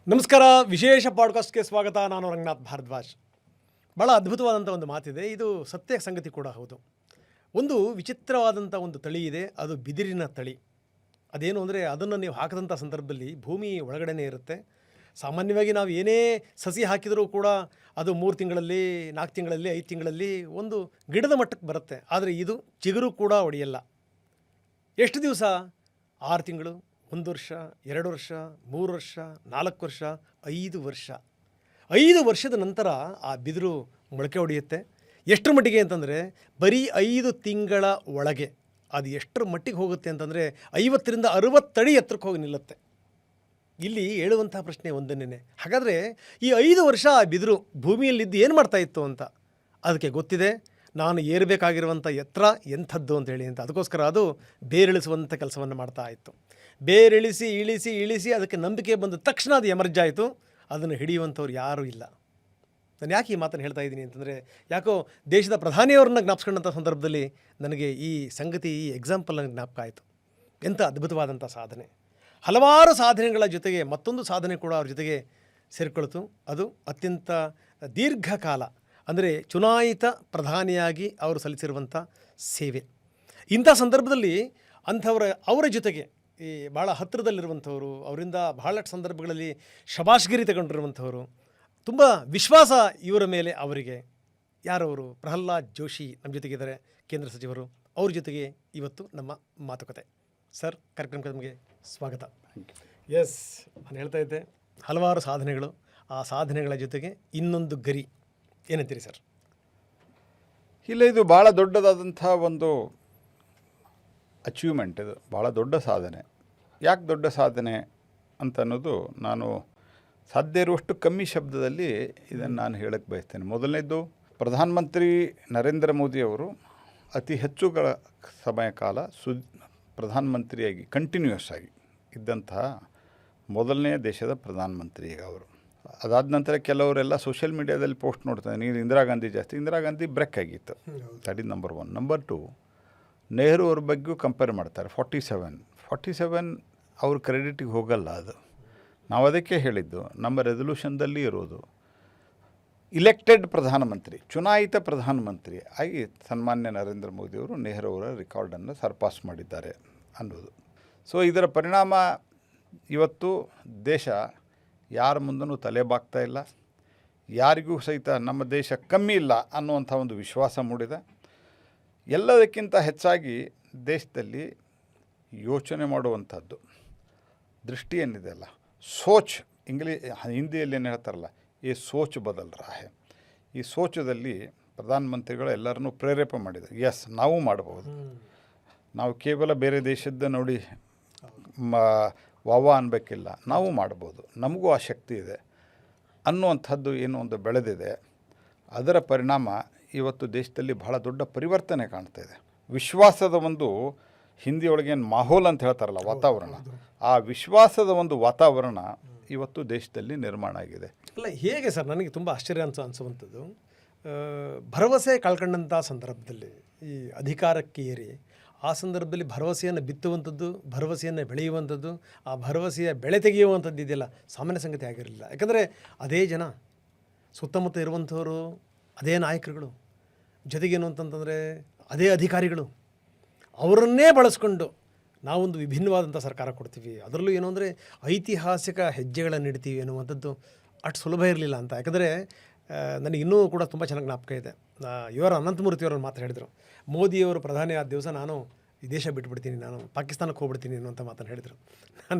ನಮಸ್ಕಾರ. ವಿಶೇಷ ಪಾಡ್ಕಾಸ್ಟ್ಗೆ ಸ್ವಾಗತ. ನಾನು ರಂಗನಾಥ್ ಭಾರದ್ವಾಜ್. ಭಾಳ ಅದ್ಭುತವಾದಂಥ ಒಂದು ಮಾತಿದೆ. ಇದು ಸತ್ಯ ಸಂಗತಿ ಕೂಡ ಹೌದು. ಒಂದು ವಿಚಿತ್ರವಾದಂಥ ಒಂದು ತಳಿ ಇದೆ, ಅದು ಬಿದಿರಿನ ತಳಿ. ಅದೇನು ಅಂದರೆ ಅದನ್ನು ನೀವು ಹಾಕಿದಂಥ ಸಂದರ್ಭದಲ್ಲಿ ಭೂಮಿ ಒಳಗಡೆನೇ ಇರುತ್ತೆ. ಸಾಮಾನ್ಯವಾಗಿ ನಾವು ಏನೇ ಸಸಿ ಹಾಕಿದರೂ ಕೂಡ ಅದು 3 ತಿಂಗಳಲ್ಲಿ 4 ತಿಂಗಳಲ್ಲಿ 5 ತಿಂಗಳಲ್ಲಿ ಒಂದು ಗಿಡದ ಮಟ್ಟಕ್ಕೆ ಬರುತ್ತೆ. ಆದರೆ ಇದು ಚಿಗುರು ಕೂಡ ಒಡೆಯಲ್ಲ. ಎಷ್ಟು ದಿವಸ? 6 ತಿಂಗಳು, 1 ವರ್ಷ, 2 ವರ್ಷ, 3 ವರ್ಷ, 4 ವರ್ಷ, 5 ವರ್ಷ. 5 ವರ್ಷದ ನಂತರ ಆ ಬಿದಿರು ಮೊಳಕೆ ಹೊಡೆಯುತ್ತೆ. ಎಷ್ಟರ ಮಟ್ಟಿಗೆ ಅಂತಂದರೆ ಬರೀ 5 ತಿಂಗಳ ಒಳಗೆ ಅದು ಎಷ್ಟರ ಮಟ್ಟಿಗೆ ಹೋಗುತ್ತೆ ಅಂತಂದರೆ 50ರಿಂದ 60 ಅಡಿ ಎತ್ತರಕ್ಕೆ ಹೋಗಿ ನಿಲ್ಲುತ್ತೆ. ಇಲ್ಲಿ ಹೇಳುವಂಥ ಪ್ರಶ್ನೆ ಒಂದನ್ನೇ, ಹಾಗಾದರೆ ಈ 5 ವರ್ಷ ಆ ಬಿದಿರು ಭೂಮಿಯಲ್ಲಿದ್ದು ಏನು ಮಾಡ್ತಾಯಿತ್ತು ಅಂತ ಅದಕ್ಕೆ ಗೊತ್ತಿದೆ. ನಾನು ಏರಬೇಕಾಗಿರುವಂಥ ಎತ್ತರ ಎಂಥದ್ದು ಅಂತೇಳಿ ಅಂತ. ಅದಕ್ಕೋಸ್ಕರ ಅದು ಬೇರಿಳಿಸುವಂಥ ಕೆಲಸವನ್ನು ಮಾಡ್ತಾ ಇತ್ತು. ಬೇರಿಳಿಸಿ ಇಳಿಸಿ ಇಳಿಸಿ ಅದಕ್ಕೆ ನಂಬಿಕೆ ಬಂದ ತಕ್ಷಣ ಅದು ಎಮರ್ಜ್ ಆಯಿತು. ಅದನ್ನು ಹಿಡಿಯುವಂಥವ್ರು ಯಾರೂ ಇಲ್ಲ. ನಾನು ಯಾಕೆ ಈ ಮಾತನ್ನು ಹೇಳ್ತಾ ಇದ್ದೀನಿ ಅಂತಂದರೆ, ಯಾಕೋ ದೇಶದ ಪ್ರಧಾನಿಯವರನ್ನ ಜ್ಞಾಪಿಸ್ಕೊಂಡಂಥ ಸಂದರ್ಭದಲ್ಲಿ ನನಗೆ ಈ ಸಂಗತಿ, ಈ ಎಕ್ಸಾಂಪಲ್ ನನಗೆ ಜ್ಞಾಪಕ ಆಯಿತು. ಎಂಥ ಅದ್ಭುತವಾದಂಥ ಸಾಧನೆ. ಹಲವಾರು ಸಾಧನೆಗಳ ಜೊತೆಗೆ ಮತ್ತೊಂದು ಸಾಧನೆ ಕೂಡ ಅವ್ರ ಜೊತೆಗೆ ಸೇರಿಕೊಳ್ತು. ಅದು ಅತ್ಯಂತ ದೀರ್ಘಕಾಲ, ಅಂದರೆ ಚುನಾಯಿತ ಪ್ರಧಾನಿಯಾಗಿ ಅವರು ಸಲ್ಲಿಸಿರುವಂಥ ಸೇವೆ. ಇಂಥ ಸಂದರ್ಭದಲ್ಲಿ ಅವರ ಜೊತೆಗೆ ಈ ಭಾಳ ಹತ್ತಿರದಲ್ಲಿರುವಂಥವರು, ಅವರಿಂದ ಬಹಳಷ್ಟು ಸಂದರ್ಭಗಳಲ್ಲಿ ಶಬಾಷ್ಗಿರಿ ತಗೊಂಡಿರುವಂಥವರು, ತುಂಬ ವಿಶ್ವಾಸ ಇವರ ಮೇಲೆ ಅವರಿಗೆ. ಯಾರವರು? ಪ್ರಹ್ಲಾದ್ ಜೋಶಿ ನಮ್ಮ ಜೊತೆಗಿದ್ದಾರೆ, ಕೇಂದ್ರ ಸಚಿವರು. ಅವ್ರ ಜೊತೆಗೆ ಇವತ್ತು ನಮ್ಮ ಮಾತುಕತೆ. ಸರ್, ಕಾರ್ಯಕ್ರಮಕ್ಕೆ ನಮಗೆ ಸ್ವಾಗತ. ಎಸ್, ನಾನು ಹೇಳ್ತಾ ಇದ್ದೆ ಹಲವಾರು ಸಾಧನೆಗಳು. ಆ ಸಾಧನೆಗಳ ಜೊತೆಗೆ ಇನ್ನೊಂದು ಗರಿ. ಏನಂತೀರಿ ಸರ್? ಇಲ್ಲ, ಇದು ಭಾಳ ದೊಡ್ಡದಾದಂಥ ಒಂದು ಅಚೀವ್ಮೆಂಟ್. ಇದು ಭಾಳ ದೊಡ್ಡ ಸಾಧನೆ. ಯಾಕೆ ದೊಡ್ಡ ಸಾಧನೆ ಅಂತ ಅನ್ನೋದು ನಾನು ಸಾಧ್ಯ ಇರುವಷ್ಟು ಕಮ್ಮಿ ಶಬ್ದದಲ್ಲಿ ಇದನ್ನು ನಾನು ಹೇಳಕ್ಕೆ ಬಯಸ್ತೇನೆ. ಮೊದಲನೇದು, ಪ್ರಧಾನಮಂತ್ರಿ ನರೇಂದ್ರ ಮೋದಿಯವರು ಅತಿ ಹೆಚ್ಚುಗಳ ಸಮಯ ಕಾಲ ಪ್ರಧಾನಮಂತ್ರಿಯಾಗಿ ಕಂಟಿನ್ಯೂಯಸ್ ಆಗಿ ಇದ್ದಂತಹ ಮೊದಲನೇ ದೇಶದ ಪ್ರಧಾನಮಂತ್ರಿ ಈಗ ಅವರು. ಅದಾದ ನಂತರ ಕೆಲವರೆಲ್ಲ ಸೋಷಿಯಲ್ ಮೀಡಿಯಾದಲ್ಲಿ ಪೋಸ್ಟ್ ನೋಡ್ತಾರೆ, ನೀನು ಇಂದಿರಾ ಗಾಂಧಿ ಜಾಸ್ತಿ. ಇಂದಿರಾ ಗಾಂಧಿ ಬ್ರೇಕ್ ಆಗಿತ್ತು. That is number 1. Number 2, Nehru ಅವ್ರ ಬಗ್ಗೆಯೂ ಕಂಪೇರ್ ಮಾಡ್ತಾರೆ. 47 ಅವ್ರ ಕ್ರೆಡಿಟಿಗೆ ಹೋಗಲ್ಲ. ಅದು ನಾವು ಅದಕ್ಕೆ ಹೇಳಿದ್ದು, ನಮ್ಮ ರೆಸಲ್ಯೂಷನ್ದಲ್ಲಿ ಇರೋದು ಇಲೆಕ್ಟೆಡ್ ಪ್ರಧಾನಮಂತ್ರಿ, ಚುನಾಯಿತ ಪ್ರಧಾನಮಂತ್ರಿ ಆಗಿ ಸನ್ಮಾನ್ಯ ನರೇಂದ್ರ ಮೋದಿಯವರು ನೆಹರು ಅವರ ರೆಕಾರ್ಡನ್ನು ಸರ್ಪಾಸ್ ಮಾಡಿದ್ದಾರೆ ಅನ್ನೋದು. ಸೊ ಇದರ ಪರಿಣಾಮ ಇವತ್ತು ದೇಶ ಯಾರ ಮುಂದೂ ತಲೆ ಬಾಗ್ತಾ ಇಲ್ಲ. ಯಾರಿಗೂ ಸಹಿತ ನಮ್ಮ ದೇಶ ಕಮ್ಮಿ ಇಲ್ಲ ಅನ್ನುವಂಥ ಒಂದು ವಿಶ್ವಾಸ ಮೂಡಿದೆ. ಎಲ್ಲದಕ್ಕಿಂತ ಹೆಚ್ಚಾಗಿ ದೇಶದಲ್ಲಿ ಯೋಚನೆ ಮಾಡುವಂಥದ್ದು ದೃಷ್ಟಿ ಏನಿದೆಯಲ್ಲ, ಸೋಚ್, ಹಿಂದಿಯಲ್ಲಿ ಏನು ಹೇಳ್ತಾರಲ್ಲ, ಈ ಸೋಚ್ ಬದಲ್ ರಾಹೆ. ಈ ಸೋಚದಲ್ಲಿ ಪ್ರಧಾನಮಂತ್ರಿಗಳು ಎಲ್ಲರನ್ನೂ ಪ್ರೇರೇಪ ಮಾಡಿದ್ದಾರೆ. ಎಸ್, ನಾವು ಮಾಡ್ಬೋದು. ನಾವು ಕೇವಲ ಬೇರೆ ದೇಶದ ನೋಡಿ ವಾವ ಅನ್ಬೇಕಿಲ್ಲ, ನಾವು ಮಾಡ್ಬೋದು, ನಮಗೂ ಆ ಶಕ್ತಿ ಇದೆ ಅನ್ನುವಂಥದ್ದು ಏನು ಒಂದು ಬೆಳೆದಿದೆ. ಅದರ ಪರಿಣಾಮ ಇವತ್ತು ದೇಶದಲ್ಲಿ ಬಹಳ ದೊಡ್ಡ ಪರಿವರ್ತನೆ ಕಾಣ್ತಾ ಇದೆ. ವಿಶ್ವಾಸದ ಒಂದು, ಹಿಂದಿಯೊಳಗೇನು ಮಾಹೋಲ್ ಅಂತ ಹೇಳ್ತಾರಲ್ಲ, ವಾತಾವರಣ, ಆ ವಿಶ್ವಾಸದ ಒಂದು ವಾತಾವರಣ ಇವತ್ತು ದೇಶದಲ್ಲಿ ನಿರ್ಮಾಣ ಆಗಿದೆ. ಅಲ್ಲ, ಹೇಗೆ ಸರ್? ನನಗೆ ತುಂಬ ಆಶ್ಚರ್ಯ ಅನಿಸುವಂಥದ್ದು, ಭರವಸೆ ಕಳ್ಕೊಂಡಂಥ ಸಂದರ್ಭದಲ್ಲಿ ಈ ಅಧಿಕಾರಕ್ಕೆ ಏರಿ ಆ ಸಂದರ್ಭದಲ್ಲಿ ಭರವಸೆಯನ್ನು ಬಿತ್ತುವಂಥದ್ದು, ಭರವಸೆಯನ್ನು ಬೆಳೆಯುವಂಥದ್ದು, ಆ ಭರವಸೆಯ ಬೆಳೆ ತೆಗೆಯುವಂಥದ್ದು ಇದೆಯಲ್ಲ, ಸಾಮಾನ್ಯ ಸಂಗತಿ ಆಗಿರಲಿಲ್ಲ. ಯಾಕಂದರೆ ಅದೇ ಜನ, ಸುತ್ತಮುತ್ತ ಇರುವಂಥವರು ಅದೇ ನಾಯಕರುಗಳು, ಜೊತೆಗೇನು ಅಂತಂತಂದರೆ ಅದೇ ಅಧಿಕಾರಿಗಳು, ಅವರನ್ನೇ ಬಳಸ್ಕೊಂಡು ನಾವೊಂದು ವಿಭಿನ್ನವಾದಂಥ ಸರ್ಕಾರ ಕೊಡ್ತೀವಿ, ಅದರಲ್ಲೂ ಏನು ಅಂದರೆ ಐತಿಹಾಸಿಕ ಹೆಜ್ಜೆಗಳನ್ನು ಇಡ್ತೀವಿ ಅನ್ನುವಂಥದ್ದು ಅಷ್ಟು ಸುಲಭ ಇರಲಿಲ್ಲ ಅಂತ. ಯಾಕಂದರೆ ನನಗೆ ಇನ್ನೂ ಕೂಡ ತುಂಬ ಚೆನ್ನಾಗಿ ಜ್ಞಾಪಕ ಇದೆ. ಇವರ ಅನಂತಮೂರ್ತಿಯವರನ್ನು ಮಾತು ಹೇಳಿದರು, ಮೋದಿಯವರು ಪ್ರಧಾನಿ ಆದ ದಿವಸ ನಾನು ಈ ದೇಶ ಬಿಟ್ಬಿಡ್ತೀನಿ, ನಾನು ಪಾಕಿಸ್ತಾನಕ್ಕೆ ಹೋಗ್ಬಿಡ್ತೀನಿ ಅನ್ನುವಂಥ ಮಾತನ್ನು ಹೇಳಿದರು.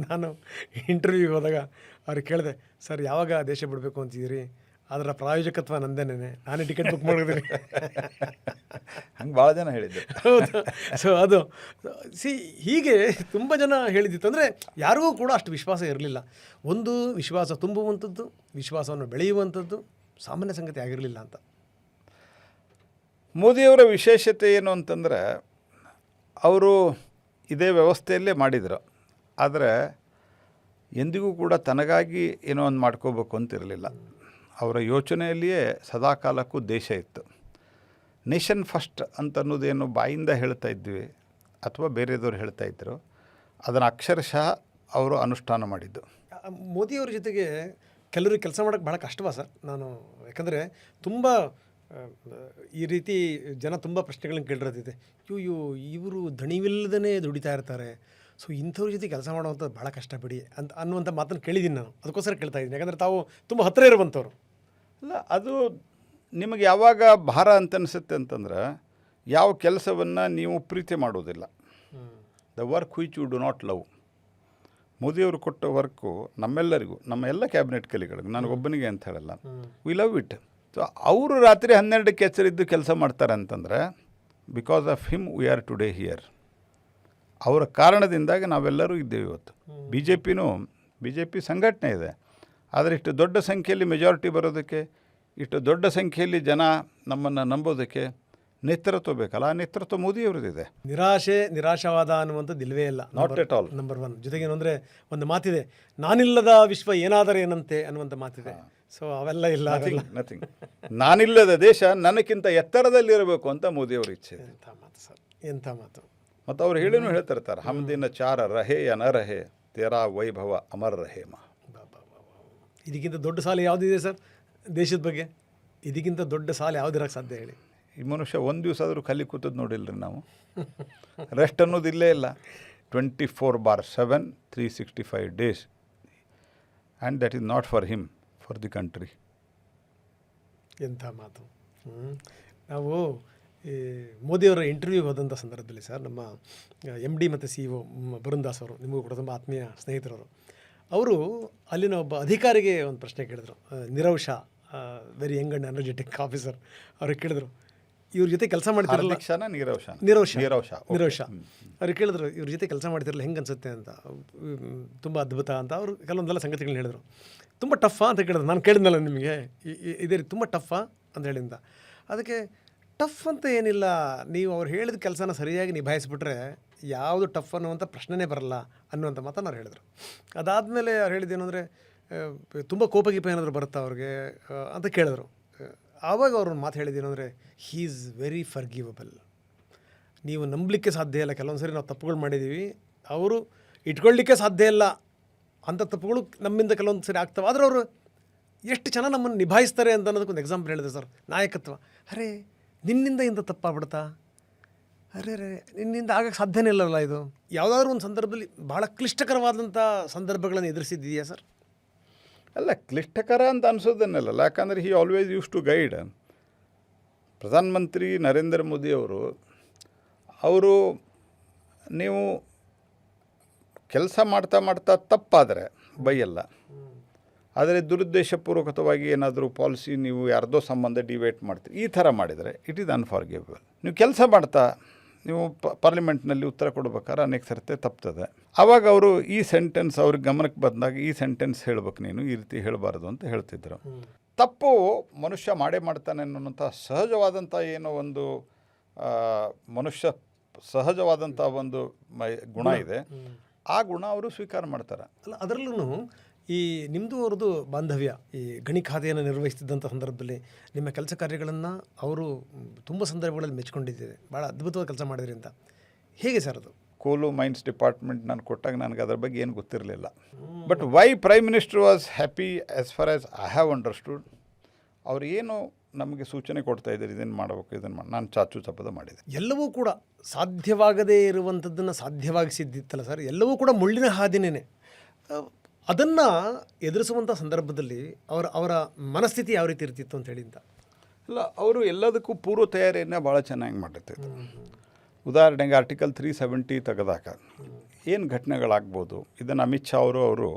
ನಾನು ಇಂಟರ್ವ್ಯೂಗೆ ಹೋದಾಗ ಅವ್ರಿಗೆ ಕೇಳಿದೆ, ಸರ್ ಯಾವಾಗ ದೇಶ ಬಿಡಬೇಕು ಅಂತಿದ್ದೀರಿ? ಅದರ ಪ್ರಾಯೋಜಕತ್ವ ನಂದೇನೆ, ನಾನೇ ಟಿಕೆಟ್ ಬುಕ್ ಮಾಡಿದ್ದೀನಿ. ಹಂಗೆ ಭಾಳ ಜನ ಹೇಳಿದ್ದೆ. ಹೌದು. ಸೊ ಅದು ಹೀಗೆ ತುಂಬ ಜನ ಹೇಳಿದ್ದಿತ್ತು. ಅಂದರೆ ಯಾರಿಗೂ ಕೂಡ ಅಷ್ಟು ವಿಶ್ವಾಸ ಇರಲಿಲ್ಲ. ಒಂದು ವಿಶ್ವಾಸ ತುಂಬುವಂಥದ್ದು, ವಿಶ್ವಾಸವನ್ನು ಬೆಳೆಯುವಂಥದ್ದು ಸಾಮಾನ್ಯ ಸಂಗತಿ ಆಗಿರಲಿಲ್ಲ ಅಂತ. ಮೋದಿಯವರ ವಿಶೇಷತೆ ಏನು ಅಂತಂದರೆ, ಅವರು ಇದೇ ವ್ಯವಸ್ಥೆಯಲ್ಲೇ ಮಾಡಿದರು. ಆದರೆ ಎಂದಿಗೂ ಕೂಡ ತನಗಾಗಿ ಏನೋ ಒಂದು ಮಾಡ್ಕೋಬೇಕು ಅಂತಿರಲಿಲ್ಲ. ಅವರ ಯೋಚನೆಯಲ್ಲಿಯೇ ಸದಾಕಾಲಕ್ಕೂ ದೇಶ ಇತ್ತು. ನೇಷನ್ ಫಸ್ಟ್ ಅಂತ ಅನ್ನೋದೇನು ಬಾಯಿಂದ ಹೇಳ್ತಾ ಇದ್ವಿ ಅಥವಾ ಬೇರೆದವ್ರು ಹೇಳ್ತಾ ಇದ್ದರು, ಅದನ್ನು ಅಕ್ಷರಶಃ ಅವರು ಅನುಷ್ಠಾನ ಮಾಡಿದ್ದು. ಮೋದಿಯವ್ರ ಜೊತೆಗೆ ಕೆಲವ್ರಿಗೆ ಕೆಲಸ ಮಾಡೋಕ್ಕೆ ಭಾಳ ಕಷ್ಟವಾ ಸರ್? ನಾನು ಯಾಕಂದರೆ ತುಂಬ ಈ ರೀತಿ ಜನ ತುಂಬ ಪ್ರಶ್ನೆಗಳನ್ನ ಕೇಳಿರೋದಿದೆ. ಇವರು ದಣಿವಿಲ್ಲದೇ ದುಡಿತಾ ಇರ್ತಾರೆ, ಸೊ ಇಂಥವ್ರ ಜೊತೆ ಕೆಲಸ ಮಾಡುವಂಥದ್ದು ಭಾಳ ಕಷ್ಟ ಬಿಡಿ ಅಂತ ಅನ್ನುವಂಥ ಮಾತನ್ನು ಕೇಳಿದ್ದೀನಿ ನಾನು. ಅದಕ್ಕೋಸ್ಕರ ಕೇಳ್ತಾ ಇದ್ದೀನಿ, ಯಾಕಂದರೆ ತಾವು ತುಂಬ ಹತ್ತಿರ ಇರುವಂಥವ್ರು. ಅಲ್ಲ, ಅದು ನಿಮಗೆ ಯಾವಾಗ ಭಾರ ಅಂತ ಅನಿಸುತ್ತೆ ಅಂತಂದ್ರೆ ಯಾವ ಕೆಲಸವನ್ನು ನೀವು ಪ್ರೀತಿ ಮಾಡೋದಿಲ್ಲ. The work which you do not love. ಮೋದಿಯವರು ಕೊಟ್ಟ ವರ್ಕು ನಮ್ಮೆಲ್ಲರಿಗೂ, ನಮ್ಮ ಎಲ್ಲ ಕ್ಯಾಬಿನೆಟ್ ಕಲಿಗಳಿಗೆ, ನನಗೊಬ್ಬನಿಗೆ ಅಂತ ಹೇಳಲ್ಲ, ವಿ ಲವ್ ಇಟ್. ಸೊ ಅವರು ರಾತ್ರಿ 12ಕ್ಕೆ ಎಚ್ಚರಿದ್ದು ಕೆಲಸ ಮಾಡ್ತಾರೆ ಅಂತಂದರೆ because of him we are today here. ಅವರ ಕಾರಣದಿಂದಾಗಿ ನಾವೆಲ್ಲರೂ ಇದ್ದೇವೆ ಇವತ್ತು. ಬಿ ಜೆ ಪಿ ಸಂಘಟನೆ ಇದೆ, ಆದರೆ ಇಷ್ಟು ದೊಡ್ಡ ಸಂಖ್ಯೆಯಲ್ಲಿ ಮೆಜಾರಿಟಿ ಬರೋದಕ್ಕೆ, ಇಷ್ಟು ದೊಡ್ಡ ಸಂಖ್ಯೆಯಲ್ಲಿ ಜನ ನಮ್ಮನ್ನು ನಂಬೋದಕ್ಕೆ ನೇತೃತ್ವ ಬೇಕಲ್ಲ. ಆ ನೇತೃತ್ವ ಮೋದಿಯವ್ರದ್ದಿದೆ. ನಿರಾಶವಾದ ಅನ್ನುವಂಥದ್ದು ಇಲ್ಲವೇ ಇಲ್ಲ. Not at all. ನಂಬರ್ 1. ಜೊತೆಗೇನು ಅಂದರೆ ಒಂದು ಮಾತಿದೆ, ನಾನಿಲ್ಲದ ವಿಶ್ವ ಏನಾದರೂ ಏನಂತೆ ಅನ್ನುವಂಥ ಮಾತಿದೆ. ಸೊ ಅವೆಲ್ಲ ಇಲ್ಲ, ನಥಿಂಗ್. ನಾನಿಲ್ಲದ ದೇಶ ನನಗಿಂತ ಎತ್ತರದಲ್ಲಿರಬೇಕು ಅಂತ ಮೋದಿಯವ್ರ ಇಚ್ಛೆ. ಎಂಥ ಮಾತು ಸರ್, ಎಂಥ ಮಾತು. ಮತ್ತು ಅವ್ರು ಹೇಳಿನೂ ಹೇಳ್ತಿರ್ತಾರೆ, ಹಮ್ದಿನ ಚಾರ ರಹೆ ಯ ನ ರಹೆ ತೇರಾ ವೈಭವ ಅಮರ್ ರಹೇಮ. ಇದಕ್ಕಿಂತ ದೊಡ್ಡ ಸಾಲು ಯಾವುದಿದೆ ಸರ್ ದೇಶದ ಬಗ್ಗೆ? ಇದಕ್ಕಿಂತ ದೊಡ್ಡ ಸಾಲು ಯಾವುದಿರಕ್ಕೆ ಸಾಧ್ಯ ಹೇಳಿ? ಈ ಮನುಷ್ಯ ಒಂದು ದಿವಸ ಆದರೂ ಖಾಲಿ ಕೂತದ್ದು ನೋಡಿಲ್ಲರಿ ನಾವು. ರೆಸ್ಟ್ ಅನ್ನೋದು ಇಲ್ಲೇ ಇಲ್ಲ. 24/7 365 days. And that is not for him, for the country. ಎಂಥ ಮಾತು. ನಾವು ಈ ಮೋದಿಯವರ ಇಂಟರ್ವ್ಯೂಗೆ ಹೋದಂಥ ಸಂದರ್ಭದಲ್ಲಿ ಸರ್, ನಮ್ಮ MD ಮತ್ತು CEO ಬರುಣ್ ದಾಸ್ ಅವರು, ನಿಮಗೂ ಕೂಡ ತುಂಬ ಆತ್ಮೀಯ ಸ್ನೇಹಿತರವರು, ಅವರು ಅಲ್ಲಿನ ಒಬ್ಬ ಅಧಿಕಾರಿಗೆ ಒಂದು ಪ್ರಶ್ನೆ ಕೇಳಿದ್ರು. Nirav Shah, very Young and energetic officer. ಅವ್ರಿಗೆ ಕೇಳಿದ್ರು, ಇವ್ರ ಜೊತೆ ಕೆಲಸ ಮಾಡ್ತಿರಲ್ಲ. ನೀರವ್ ಶಾ ಅವ್ರಿಗೆ ಕೇಳಿದ್ರು, ಇವ್ರ ಜೊತೆ ಕೆಲಸ ಮಾಡ್ತಿರಲ್ಲ ಹೆಂಗೆ ಅನ್ಸುತ್ತೆ ಅಂತ. ತುಂಬ ಅದ್ಭುತ ಅಂತ ಅವರು ಕೆಲವೊಂದೆಲ್ಲ ಸಂಗತಿಗಳನ್ನ ಹೇಳಿದರು. ತುಂಬ ಟಫಾ ಅಂತ ಕೇಳಿದ್ರು. ನಾನು ಕೇಳಿದ್ನಲ್ಲ ನಿಮಗೆ, ಇದೇ ರೀತಿ ತುಂಬ ಟಫಾ ಅಂತ ಹೇಳಿದ. ಅದಕ್ಕೆ ಟಫ್ ಅಂತ ಏನಿಲ್ಲ, ನೀವು ಅವ್ರು ಹೇಳಿದ ಕೆಲಸನ ಸರಿಯಾಗಿ ನಿಭಾಯಿಸ್ಬಿಟ್ರೆ ಯಾವುದು ಟಫ್ ಅನ್ನುವಂಥ ಪ್ರಶ್ನೆನೇ ಬರಲ್ಲ ಅನ್ನುವಂಥ ಮಾತನ್ನು ಅವ್ರು ಹೇಳಿದರು. ಅದಾದಮೇಲೆ ಅವ್ರು ಹೇಳಿದ್ದೇನು ಅಂದರೆ, ತುಂಬ ಕೋಪಗೀಪ ಏನಾದರೂ ಬರುತ್ತಾ ಅವ್ರಿಗೆ ಅಂತ ಕೇಳಿದ್ರು. ಆವಾಗ ಅವ್ರು ಮಾತು ಹೇಳಿದ್ದೇನು ಅಂದರೆ, ಹೀ ಈಸ್ ವೆರಿ ಫರ್ಗಿವಬಲ್. ನೀವು ನಂಬಲಿಕ್ಕೆ ಸಾಧ್ಯ ಇಲ್ಲ, ಕೆಲವೊಂದು ಸರಿ ನಾವು ತಪ್ಪುಗಳು ಮಾಡಿದ್ದೀವಿ, ಅವರು ಇಟ್ಕೊಳ್ಳಿಕ್ಕೆ ಸಾಧ್ಯ ಇಲ್ಲ ಅಂಥ ತಪ್ಪುಗಳು ನಮ್ಮಿಂದ ಕೆಲವೊಂದು ಸರಿ ಆಗ್ತವೆ. ಆದರೆ ಅವರು ಎಷ್ಟು ಚೆನ್ನಾಗಿ ನಮ್ಮನ್ನು ನಿಭಾಯಿಸ್ತಾರೆ ಅಂತ ಅನ್ನೋದಕ್ಕೊಂದು ಎಕ್ಸಾಂಪಲ್ ಹೇಳಿದೆ ಸರ್. ನಾಯಕತ್ವ, ಅರೆ ನಿನ್ನಿಂದ ಇಂಥ ತಪ್ಪಾಗ್ಬಿಡ್ತಾ, ಅರೆ ನಿನ್ನಿಂದ ಆಗಕ್ಕೆ ಸಾಧ್ಯನೇ ಇಲ್ಲವಲ್ಲ. ಇದು ಯಾವುದಾದ್ರೂ ಒಂದು ಸಂದರ್ಭದಲ್ಲಿ ಭಾಳ ಕ್ಲಿಷ್ಟಕರವಾದಂಥ ಸಂದರ್ಭಗಳನ್ನು ಎದುರಿಸಿದ್ದೀಯಾ ಸರ್? ಅಲ್ಲ, ಕ್ಲಿಷ್ಟಕರ ಅಂತ ಅನಿಸೋದನ್ನೆಲ್ಲ, ಯಾಕಂದರೆ he always use to guide. ಪ್ರಧಾನಮಂತ್ರಿ ನರೇಂದ್ರ ಮೋದಿ ಅವರು ನೀವು ಕೆಲಸ ಮಾಡ್ತಾ ತಪ್ಪಾದರೆ ಬೈಯಲ್ಲ, ಆದರೆ ದುರುದ್ದೇಶಪೂರ್ವಕವಾಗಿ ಏನಾದರೂ ಪಾಲಿಸಿ ನೀವು ಯಾರ್ದೋ ಸಂಬಂಧ ಡಿವೇಟ್ ಮಾಡ್ತೀರಿ, ಈ ಥರ ಮಾಡಿದರೆ ಇಟ್ ಈಸ್ ಅನ್ಫಾರ್ಗಿವಬಲ್. ನೀವು ಕೆಲಸ ಮಾಡ್ತಾ ನೀವು ಪಾರ್ಲಿಮೆಂಟ್ನಲ್ಲಿ ಉತ್ತರ ಕೊಡ್ಬೇಕಾದ್ರೆ ಅನೇಕ ಸರ್ತೆ ತಪ್ತದೆ. ಆವಾಗ ಅವರು ಈ ಸೆಂಟೆನ್ಸ್ ಅವ್ರಿಗೆ ಗಮನಕ್ಕೆ ಬಂದಾಗ, ಈ ಸೆಂಟೆನ್ಸ್ ಹೇಳ್ಬೇಕು, ನೀನು ಈ ರೀತಿ ಹೇಳಬಾರ್ದು ಅಂತ ಹೇಳ್ತಿದ್ರು. ತಪ್ಪು ಮನುಷ್ಯ ಮಾಡ್ತಾನೆ ಅನ್ನೋಂಥ ಸಹಜವಾದಂಥ ಏನೋ ಒಂದು ಮನುಷ್ಯ ಸಹಜವಾದಂಥ ಒಂದು ಗುಣ ಇದೆ. ಆ ಗುಣ ಅವರು ಸ್ವೀಕಾರ ಮಾಡ್ತಾರೆ. ಅಲ್ಲ, ಅದರಲ್ಲೂ ಈ ನಿಮ್ಮದು ಅವ್ರದ್ದು ಬಾಂಧವ್ಯ, ಈ ಗಣಿ ಖಾತೆಯನ್ನು ನಿರ್ವಹಿಸ್ತಿದ್ದಂಥ ಸಂದರ್ಭದಲ್ಲಿ ನಿಮ್ಮ ಕೆಲಸ ಕಾರ್ಯಗಳನ್ನು ಅವರು ತುಂಬ ಸಂದರ್ಭಗಳಲ್ಲಿ ಮೆಚ್ಕೊಂಡಿದ್ದೇವೆ, ಭಾಳ ಅದ್ಭುತವಾಗಿ ಕೆಲಸ ಮಾಡಿದ್ರಿ ಅಂತ. ಹೇಗೆ ಸರ್ ಅದು? ಕೋಲು ಮೈನ್ಸ್ ಡಿಪಾರ್ಟ್ಮೆಂಟ್ ನಾನು ಕೊಟ್ಟಾಗ ನನಗೆ ಅದ್ರ ಬಗ್ಗೆ ಏನು ಗೊತ್ತಿರಲಿಲ್ಲ. But why prime minister was happy as for as I have understood. ಅವ್ರು ಏನು ನಮಗೆ ಸೂಚನೆ ಕೊಡ್ತಾ ಇದ್ದಾರೆ, ಇದನ್ನು ಮಾಡಬೇಕು, ಇದನ್ನು ಮಾಡಿ, ನಾನು ಚಾಚು ಚಪ್ಪದ ಮಾಡಿದೆ. ಎಲ್ಲವೂ ಕೂಡ ಸಾಧ್ಯವಾಗದೇ ಇರುವಂಥದ್ದನ್ನು ಸಾಧ್ಯವಾಗಿಸಿದ್ದಿತ್ತಲ್ಲ ಸರ್, ಎಲ್ಲವೂ ಕೂಡ ಮುಳ್ಳಿನ ಹಾದಿನೇ. ಅದನ್ನು ಎದುರಿಸುವಂಥ ಸಂದರ್ಭದಲ್ಲಿ ಅವರ ಮನಸ್ಥಿತಿ ಯಾವ ರೀತಿ ಇರ್ತಿತ್ತು ಅಂತ ಹೇಳಿ ಅಂತ? ಇಲ್ಲ, ಅವರು ಎಲ್ಲದಕ್ಕೂ ಪೂರ್ವ ತಯಾರಿಯನ್ನು ಭಾಳ ಚೆನ್ನಾಗಿ ಮಾಡಿರ್ತಿತ್ತು. ಉದಾಹರಣೆಗೆ ಆರ್ಟಿಕಲ್ 370 ತೆಗೆದಾಗ ಏನು ಘಟನೆಗಳಾಗ್ಬೋದು, ಇದನ್ನು ಅಮಿತ್ ಶಾ ಅವರು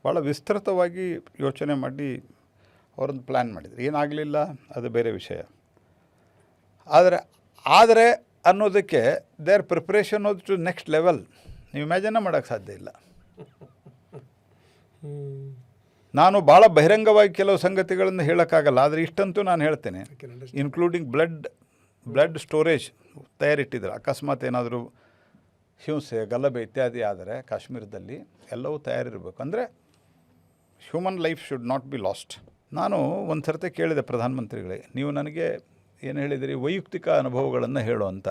ಭಾಳ ವಿಸ್ತೃತವಾಗಿ ಯೋಚನೆ ಮಾಡಿ ಅವರೊಂದು ಪ್ಲ್ಯಾನ್ ಮಾಡಿದರು. ಏನಾಗಲಿಲ್ಲ ಅದು ಬೇರೆ ವಿಷಯ. ಆದರೆ ಅನ್ನೋದಕ್ಕೆ ದೇರ್ ಪ್ರಿಪ್ರೇಷನ್ ಹೋದ್ ಟು ನೆಕ್ಸ್ಟ್ ಲೆವೆಲ್. ನೀವು ಇಮ್ಯಾಜಿನ ಮಾಡೋಕ್ಕೆ ಸಾಧ್ಯ ಇಲ್ಲ. ನಾನು ಭಾಳ ಬಹಿರಂಗವಾಗಿ ಕೆಲವು ಸಂಗತಿಗಳನ್ನು ಹೇಳೋಕ್ಕಾಗಲ್ಲ, ಆದರೆ ಇಷ್ಟಂತೂ ನಾನು ಹೇಳ್ತೇನೆ. ಇನ್ಕ್ಲೂಡಿಂಗ್ ಬ್ಲಡ್ ಸ್ಟೋರೇಜ್ ತಯಾರಿಟ್ಟಿದ್ದಾರೆ. ಅಕಸ್ಮಾತ್ ಏನಾದರೂ ಹಿಂಸೆ, ಗಲಭೆ ಇತ್ಯಾದಿ ಆದರೆ ಕಾಶ್ಮೀರದಲ್ಲಿ ಎಲ್ಲವೂ ತಯಾರಿರಬೇಕು. ಅಂದರೆ human life should not be last. ನಾನು ಒಂದು ಸರ್ತಿ ಕೇಳಿದೆ ಪ್ರಧಾನಮಂತ್ರಿಗಳೇ, ನೀವು ನನಗೆ ಏನು ಹೇಳಿದಿರಿ, ವೈಯಕ್ತಿಕ ಅನುಭವಗಳನ್ನು ಹೇಳು ಅಂತ.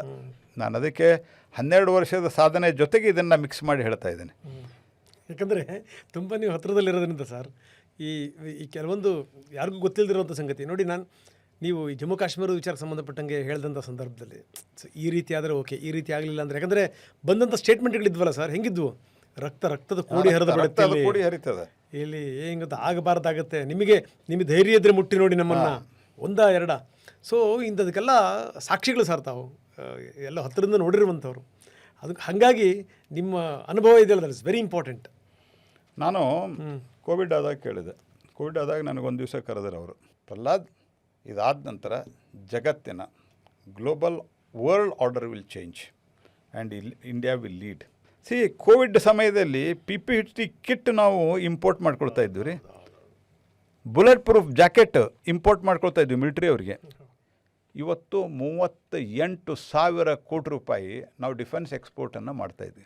ನಾನು ಅದಕ್ಕೆ 12 ವರ್ಷದ ಸಾಧನೆ ಜೊತೆಗೆ ಇದನ್ನು ಮಿಕ್ಸ್ ಮಾಡಿ ಹೇಳ್ತಾ ಇದ್ದೇನೆ. ಯಾಕಂದರೆ ತುಂಬ ನೀವು ಹತ್ರದಲ್ಲಿರೋದ್ರಿಂದ ಸರ್ ಈ ಈ ಕೆಲವೊಂದು ಯಾರಿಗೂ ಗೊತ್ತಿಲ್ಲದಿರೋಂಥ ಸಂಗತಿ ನೋಡಿ. ನೀವು ಈ ಜಮ್ಮು ಕಾಶ್ಮೀರದ ವಿಚಾರಕ್ಕೆ ಸಂಬಂಧಪಟ್ಟಂಗೆ ಹೇಳಿದಂಥ ಸಂದರ್ಭದಲ್ಲಿ ಈ ರೀತಿ ಆದರೆ ಓಕೆ, ಈ ರೀತಿ ಆಗಲಿಲ್ಲ ಅಂದರೆ, ಯಾಕಂದರೆ ಬಂದಂಥ ಸ್ಟೇಟ್ಮೆಂಟ್ಗಳಿದ್ವಲ್ಲ ಸರ್, ಹೆಂಗಿದ್ವು? ರಕ್ತದ ಕೋಡಿ ಹರಿದ ಕೋಡಿ ಹರಿತದೆ ಇಲ್ಲಿ ಹೆಂಗಂತ ಆಗಬಾರ್ದಾಗತ್ತೆ, ನಿಮಗೆ ಧೈರ್ಯ ಇದ್ದರೆ ಮುಟ್ಟಿ ನೋಡಿ ನಮ್ಮನ್ನು, ಒಂದಾ ಎರಡ. ಸೊ ಇಂಥದಕ್ಕೆಲ್ಲ ಸಾಕ್ಷಿಗಳು ಸರ್ ತಾವು ಎಲ್ಲ ಹತ್ತಿರದಿಂದ ನೋಡಿರುವಂಥವ್ರು. ಹಾಗಾಗಿ ನಿಮ್ಮ ಅನುಭವ ಇದೆಯಲ್ಲ, ದಟ್ ಇಸ್ ವೆರಿ ಇಂಪಾರ್ಟೆಂಟ್. ನಾನು ಕೋವಿಡ್ ಆದಾಗ ಕೇಳಿದೆ. ಕೋವಿಡ್ ಆದಾಗ ನನಗೊಂದು ದಿವಸ ಕರೆದರು ಅವರು, ಪ್ರಹ್ಲಾದ್, ಇದಾದ ನಂತರ ಜಗತ್ತಿನ global world order will change and India will lead. Covid ಸಮಯದಲ್ಲಿ PPE ಕಿಟ್ ನಾವು ಇಂಪೋರ್ಟ್ ಮಾಡ್ಕೊಳ್ತಾ ಇದ್ವಿ ರೀ. ಬುಲೆಟ್ ಪ್ರೂಫ್ ಜಾಕೆಟ್ ಇಂಪೋರ್ಟ್ ಮಾಡ್ಕೊಳ್ತಾ ಇದ್ವಿ ಮಿಲಿಟ್ರಿ ಅವರಿಗೆ. ಇವತ್ತು 38,000 ಕೋಟಿ ರೂಪಾಯಿ ನಾವು ಡಿಫೆನ್ಸ್ ಎಕ್ಸ್ಪೋರ್ಟನ್ನು ಮಾಡ್ತಾಯಿದ್ವಿ.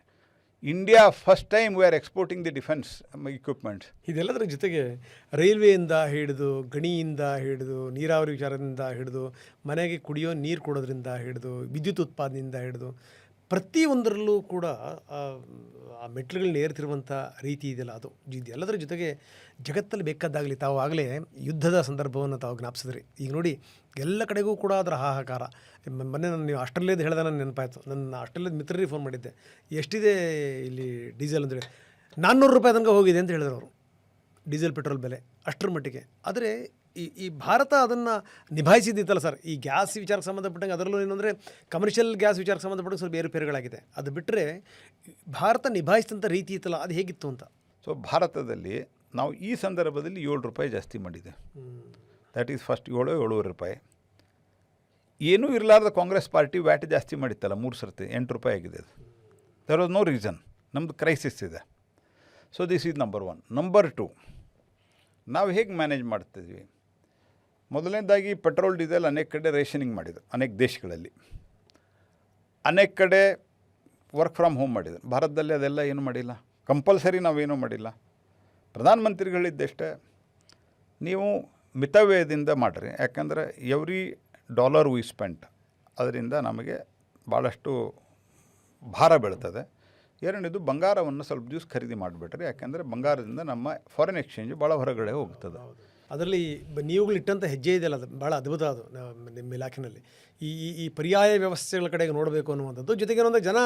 India first time we are exporting the defence equipments. ಇದೆಲ್ಲದರ ಜೊತೆಗೆ ರೈಲ್ವೆಯಿಂದ ಹಿಡಿದು, ಗಣಿಯಿಂದ ಹಿಡಿದು, ನೀರಾವರಿ ವಿಚಾರದಿಂದ ಹಿಡಿದು, ಮನೆಗೆ ಕುಡಿಯೋ ನೀರು ಕೊಡೋದ್ರಿಂದ ಹಿಡಿದು, ವಿದ್ಯುತ್ ಉತ್ಪಾದನೆಯಿಂದ ಹಿಡಿದು ಪ್ರತಿಯೊಂದರಲ್ಲೂ ಕೂಡ ಆ ಮೆಟ್ಲುಗಳನ್ನ ಏರ್ತಿರುವಂಥ ರೀತಿ ಇದೆಯಲ್ಲ, ಅದು ಇದೆಲ್ಲದರ ಜೊತೆಗೆ ಜಗತ್ತಲ್ಲಿ ಬೇಕಾದಾಗಲಿ ತಾವು ಆಗಲೇ ಯುದ್ಧದ ಸಂದರ್ಭವನ್ನು ತಾವು ಜ್ಞಾಪಿಸಿದ್ರಿ. ಈಗ ನೋಡಿ ಎಲ್ಲ ಕಡೆಗೂ ಕೂಡ ಅದರ ಹಾಹಾಕಾರ. ಮೊನ್ನೆ ನೀವು ಆಸ್ಟ್ರೇಲಿಯಾದ ಹೇಳಿದ ನನ್ನ ನೆನಪಾಯಿತು. ನನ್ನ ಆಸ್ಟ್ರೇಲಿಯಾದ ಮಿತ್ರರಿಗೆ ಫೋನ್ ಮಾಡಿದ್ದೆ, ಎಷ್ಟಿದೆ ಇಲ್ಲಿ ಡೀಸೆಲ್ ಅಂತೇಳಿ. 400 ರೂಪಾಯಿ ತನಕ ಹೋಗಿದೆ ಅಂತ ಹೇಳಿದ್ರು ಅವರು, ಡೀಸೆಲ್ ಪೆಟ್ರೋಲ್ ಬೆಲೆ ಅಷ್ಟರ ಮಟ್ಟಿಗೆ. ಆದರೆ ಈ ಭಾರತ ಅದನ್ನು ನಿಭಾಯಿಸಿದ್ದಿತ್ತಲ್ಲ ಸರ್. ಈ ಗ್ಯಾಸ್ ವಿಚಾರಕ್ಕೆ ಸಂಬಂಧಪಟ್ಟಂಗೆ ಅದರಲ್ಲೂ ಏನಂದರೆ ಕಮರ್ಷಿಯಲ್ ಗ್ಯಾಸ್ ವಿಚಾರಕ್ಕೆ ಸಂಬಂಧಪಟ್ಟಂಗೆ ಸ್ವಲ್ಪ ಏರುಪೇರುಗಳಾಗಿದೆ. ಅದು ಬಿಟ್ಟರೆ ಭಾರತ ನಿಭಾಯಿಸಿದಂಥ ರೀತಿ ಇತ್ತಲ್ಲ, ಅದು ಹೇಗಿತ್ತು ಅಂತ. ಸೊ ಭಾರತದಲ್ಲಿ ನಾವು ಈ ಸಂದರ್ಭದಲ್ಲಿ 7 ರೂಪಾಯಿ ಜಾಸ್ತಿ ಮಾಡಿದೆ. ದ್ಯಾಟ್ ಈಸ್ ಫಸ್ಟ್ 7-7.5 ರೂಪಾಯಿ. ಏನೂ ಇರಲಾರ್ದ ಕಾಂಗ್ರೆಸ್ ಪಾರ್ಟಿ ವ್ಯಾಟ್ ಜಾಸ್ತಿ ಮಾಡಿತ್ತಲ್ಲ 3 ಸರ್ತಿ 8 ರೂಪಾಯಿ ಆಗಿದೆ. ಅದು ದರ್ ವಾಸ್ ನೋ ರೀಸನ್. ನಮ್ಮದು ಕ್ರೈಸಿಸ್ ಇದೆ. So this is number 1. Number 2, ನಾವು ಹೇಗೆ ಮ್ಯಾನೇಜ್ ಮಾಡ್ತಿದ್ವಿ? ಮೊದಲನೇದಾಗಿ ಪೆಟ್ರೋಲ್ ಡೀಸೆಲ್ ಅನೇಕ ಕಡೆ ರೇಷನಿಂಗ್ ಮಾಡಿದ್ರು, ಅನೇಕ ದೇಶಗಳಲ್ಲಿ. ಅನೇಕ ಕಡೆ ವರ್ಕ್ ಫ್ರಮ್ ಹೋಮ್ ಮಾಡಿದ್ರು. ಭಾರತದಲ್ಲಿ ಅದೆಲ್ಲ ಏನೂ ಮಾಡಿಲ್ಲ. ಕಂಪಲ್ಸರಿ ನಾವೇನೂ ಮಾಡಿಲ್ಲ. ಪ್ರಧಾನಮಂತ್ರಿಗಳಿದ್ದಷ್ಟೇ ನೀವು ಮಿತವ್ಯಯದಿಂದ ಮಾಡಿರಿ. ಯಾಕಂದರೆ ಎವ್ರಿ $1 ವಿ ಸ್ಪೆಂಟ್ ಅದರಿಂದ ನಮಗೆ ಭಾಳಷ್ಟು ಭಾರ ಬೀಳ್ತದೆ. ಎರಡನೇದು, ಬಂಗಾರವನ್ನು ಸ್ವಲ್ಪ ದಿವಸ ಖರೀದಿ ಮಾಡಿಬಿಟ್ರಿ. ಯಾಕೆಂದರೆ ಬಂಗಾರದಿಂದ ನಮ್ಮ ಫಾರಿನ್ ಎಕ್ಸ್ಚೇಂಜ್ ಭಾಳ ಹೊರಗಡೆ ಹೋಗ್ತದೆ. ಅದರಲ್ಲಿ ನೀವುಗಳಿಟ್ಟಂಥ ಹೆಜ್ಜೆ ಇದೆಯಲ್ಲ, ಅದು ಭಾಳ ಅದ್ಭುತ. ಅದು ನಿಮ್ಮ ಇಲಾಖೆಯಲ್ಲಿ ಈ ಪರ್ಯಾಯ ವ್ಯವಸ್ಥೆಗಳ ಕಡೆಗೆ ನೋಡಬೇಕು ಅನ್ನುವಂಥದ್ದು. ಜೊತೆಗೆ ಏನಂದರೆ ಜನ